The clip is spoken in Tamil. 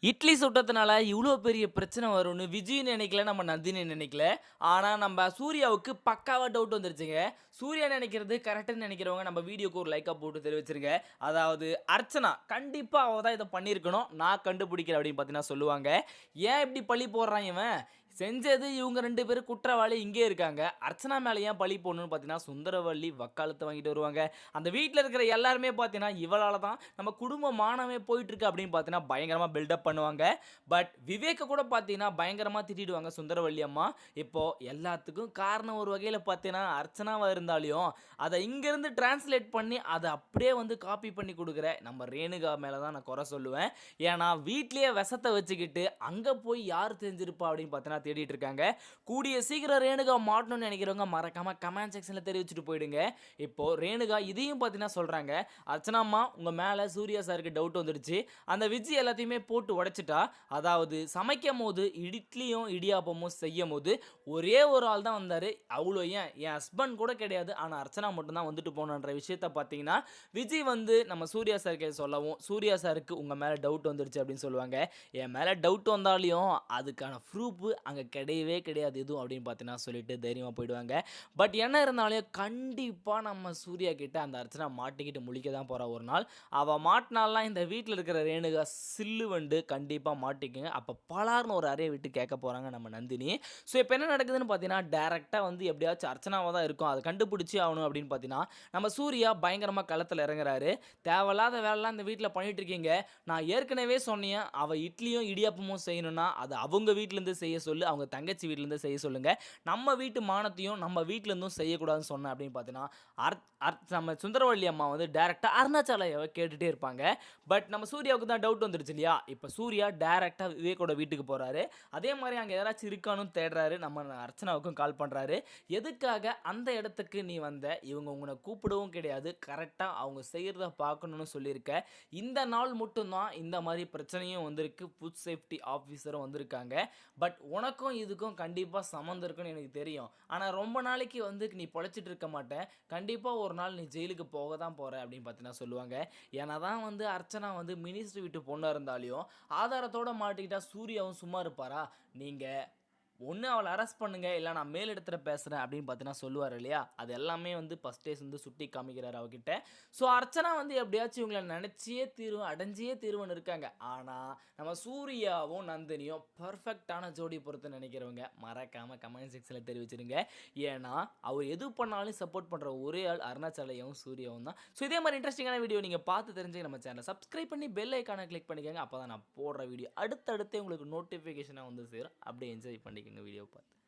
இட்லி சுட்டதுனால இவ்ளோ பெரிய பிரச்சனை வரும்னு விஜய் நினைக்கல, நம்ம நந்தினி நினைக்கல. ஆனா நம்ம சூர்யாவுக்கு பக்காவா டவுட் வந்துருச்சுங்க. சூர்யா நினைக்கிறது கரெக்ட்ன்னு நினைக்கிறவங்க நம்ம வீடியோக்கு ஒரு லைக்கா போட்டு தெரிவிச்சிருங்க. அதாவது அர்ச்சனா கண்டிப்பா அவ தான் இத பண்ணியிருக்கணும். நான் கண்டுபிடிக்கிறேன் அப்படின்னு பார்த்தீங்கன்னா சொல்லுவாங்க. ஏன் இப்படி பழி போடுறான் இவன்? செஞ்சது இவங்க 2 பேரும் குற்றவாளி இங்கேயே இருக்காங்க. அர்ச்சனா மேல ஏன் பழி போடணும்னு பார்த்தீங்கன்னா, சுந்தரவள்ளி வக்காலத்து வாங்கிட்டு வருவாங்க. அந்த வீட்ல இருக்கிற எல்லாருமே பார்த்தீங்கன்னா, இவளால தான் நம்ம குடும்ப மானமே போயிட்டுருக்கு அப்படின்னு பார்த்தீங்கன்னா, பயங்கரமா பில்டப் பண்ணுவாங்க. பட் விவேக்க கூட பார்த்தீங்கன்னா, பயங்கரமா திட்டிடுவாங்க சுந்தரவள்ளி அம்மா. இப்போ எல்லாத்துக்கும் காரணம் ஒரு வகையில பார்த்தீங்கன்னா, அர்ச்சனாவா இருந்தாலும், அத இங்கேருந்து டிரான்ஸ்லேட் பண்ணி, அத அப்படியே வந்து காப்பி பண்ணி குடுக்குற நம்ம ரேணுகா மேல தான் நான் குறை சொல்லுவேன். ஏன்னா, வீட்லயே விஷத்த வச்சுக்கிட்டு, அங்க போய் யார் செஞ்சிருப்பா அப்படின்னு பார்த்தீங்கன்னா தேடிட்டு இருக்காங்க. கூடிய சீக்கிரம் ரேணுகா மாட்டணும்னு நினைக்கிறவங்க மறக்காம கமெண்ட் செக்ஷன்ல தெரிவிச்சுட்டு போயிடுங்க. இப்போ ரேணுகா இதையும் பார்த்தீங்கன்னா சொல்றாங்க, "அர்ச்சனாம்மா உங்க மேல சூர்யா சாருக்கு டவுட் வந்துடுச்சு. அந்த விஜய் எல்லாத்தையுமே போட்டு உடைச்சுட்டா, அதாவது சமைக்கும்போது இட்லியும் இடியாப்பமும் செய்யும்போது ஒரே ஒரு ஆள் தான் வந்தாரு. அவ்வளோ ஏன் என் ஹஸ்பண்ட் கூட கிடையாது. ஆனா அர்ச்சனா மட்டும் தான் வந்துட்டு போனன்ற விஷயத்த பார்த்தீங்கன்னா, விஜய் வந்து நம்ம சூர்யா சார்கிட்ட சொல்லவும், சூர்யா சாருக்கு உங்க மேல டவுட் வந்துடுச்சு அப்படின்னு சொல்லுவாங்க. என் மேல டவுட் வந்தாலும் அதுக்கான ப்ரூஃப் அங்க கிடையவே கிடையாது எதுவும் அப்படின்னு பார்த்தீங்கன்னா சொல்லிட்டு தைரியமா போயிடுவாங்க. பட் என்ன இருந்தாலும் கண்டிப்பா நம்ம சூர்யா கிட்ட அந்த அர்ச்சனா மாட்டிக்கிட்டு முழிக்க தான் போறா ஒரு நாள். அவ மாட்னால்னா இந்த வீட்ல இருக்கிற ரேணுகா சில்லு வண்டு கண்டிப்பா மாட்டிக்குங்க. அப்ப பலார்னு ஒரு அறைய விட்டு கேட்க போறாங்க நம்ம நந்தினி. ஸோ இப்ப என்ன நடக்குதுன்னு பார்த்தீங்கன்னா, டைரக்ட்டா வந்து எப்படியாச்சும் அர்ச்சனாவா தான் இருக்கும். அத கண்டுபிடிச்சே ஆகணும் அப்படின்னு பார்த்தீங்கன்னா, நம்ம சூர்யா பயங்கரமா களத்துல இறங்குறாரு. தேவையில்லாத வேலைலாம் இந்த வீட்ல பண்ணிட்டு இருக்கீங்க. நான் ஏற்கனவே சொன்னேன், அவ இட்லியும் இடியாப்பமும் செய்யணும்னா, அத அவங்க வீட்லருந்து செய்ய சொல்லு. அவங்க தங்கச்சி வீட்லருந்து செய்ய சொல்லுங்க. நம்ம வீட்டு மானத்தையும் நம்ம வீட்லருந்தும் செய்யக்கூடாதுன்னு சொன்னேன் அப்படின்னு பார்த்தீங்கன்னா, அர்த் அர்த் நம்ம சுந்தரவள்ளி அம்மா வந்து டைரக்ட்டா அருணாச்சலையாவ கேட்டுட்டே இருப்பாங்க. பட் நம்ம சூர்யாவுக்கு தான் டவுட் வந்துருச்சு இல்லையா? இப்ப சூர்யா டைரக்ட்டா விவேக்கோட வீட்டுக்கு போறாரு. அதே மாரி அங்க யாராச்சும் இருக்கான்னு தேடுறாரு. நம்ம அர்ச்சனாவுக்கும் கால் பண்றாரு. எதுக்காக அந்த இடத்துக்கு நீ வந்த? இவங்க உன்ன கூப்பிடவும் கிடையாது. கரெக்ட்டா அவங்க செய்றத பார்க்கணும்னு சொல்லியிருக்க. இந்த நாள் மட்டும் தான் இந்த மாரி பிரச்சனையும் வந்திருக்கு. ஃபுட் சேஃப்டி ஆஃபீஸரும் வந்திருக்காங்க. பட் உனக்கும் இதுக்கும் கண்டிப்பா சம்மந்தம் இருக்குன்னு எனக்கு தெரியும். ஆனா ரொம்ப நாளைக்கு வந்து நீ பொழச்சிட்டு இருக்க மாட்ட. கண்டிப்பா ஒரு நாள் நீ ஜெயிலுக்கு போக தான் போற அப்படின்னு பார்த்தீங்கன்னா சொல்லுவாங்க. என்னதான் வந்து அர்ச்சனா வந்து மினிஸ்டர் வீட்டு பொண்ணா இருந்தாலும், ஆதாரத்தோட மாட்டிக்கிட்டா சூர்யாவும் சும்மா இருப்பாரா? நீங்க ஒண்ணு அவள அரெஸ்ட் பண்ணுங்க. இல்ல நான் மேலிடத்துல பேசுறேன் அப்படின்னு பார்த்தீங்கன்னா சொல்லுவாரு இல்லையா? அது எல்லாமே வந்து ஃபர்ஸ்ட்டே வந்து சுட்டி காமிக்கிறாரு அவகிட்ட. ஸோ அர்ச்சனா வந்து எப்படியாச்சும் இவங்கள நெனச்சியே தீருவேன், அடைஞ்சியே தீருவேன்னு இருக்காங்க. ஆனா நம்ம சூர்யாவும், நந்தினியும் பெர்ஃபெக்ட்டான ஜோடி பொறுத்துன்னு நெனைக்கிறவங்க மறக்காம கமெண்ட் செக்ஷன்ல தெரிவிச்சிருங்க. ஏன்னா, அவர் எது பண்ணாலும் சப்போர்ட் பண்ற ஒரே ஆள் அருணாச்சலையும், சூர்யாவும் தான். ஸோ இதே மாரி இன்ட்ரஸ்டிங்கான வீடியோ நீங்க பார்த்து தெரிஞ்சுக்க நம்ம சேனல சப்ஸ்கிரைப் பண்ணி பெல் ஐகான கிளிக் பண்ணிக்கங்க. அப்பதான் நான் போடுற வீடியோ அடுத்தடுத்தே உங்களுக்கு நோட்டிஃபிகேஷனா வந்து சேரும். அப்படியே என்ஜாய் பண்ணிக்கங்க வீடியோ பார்த்து.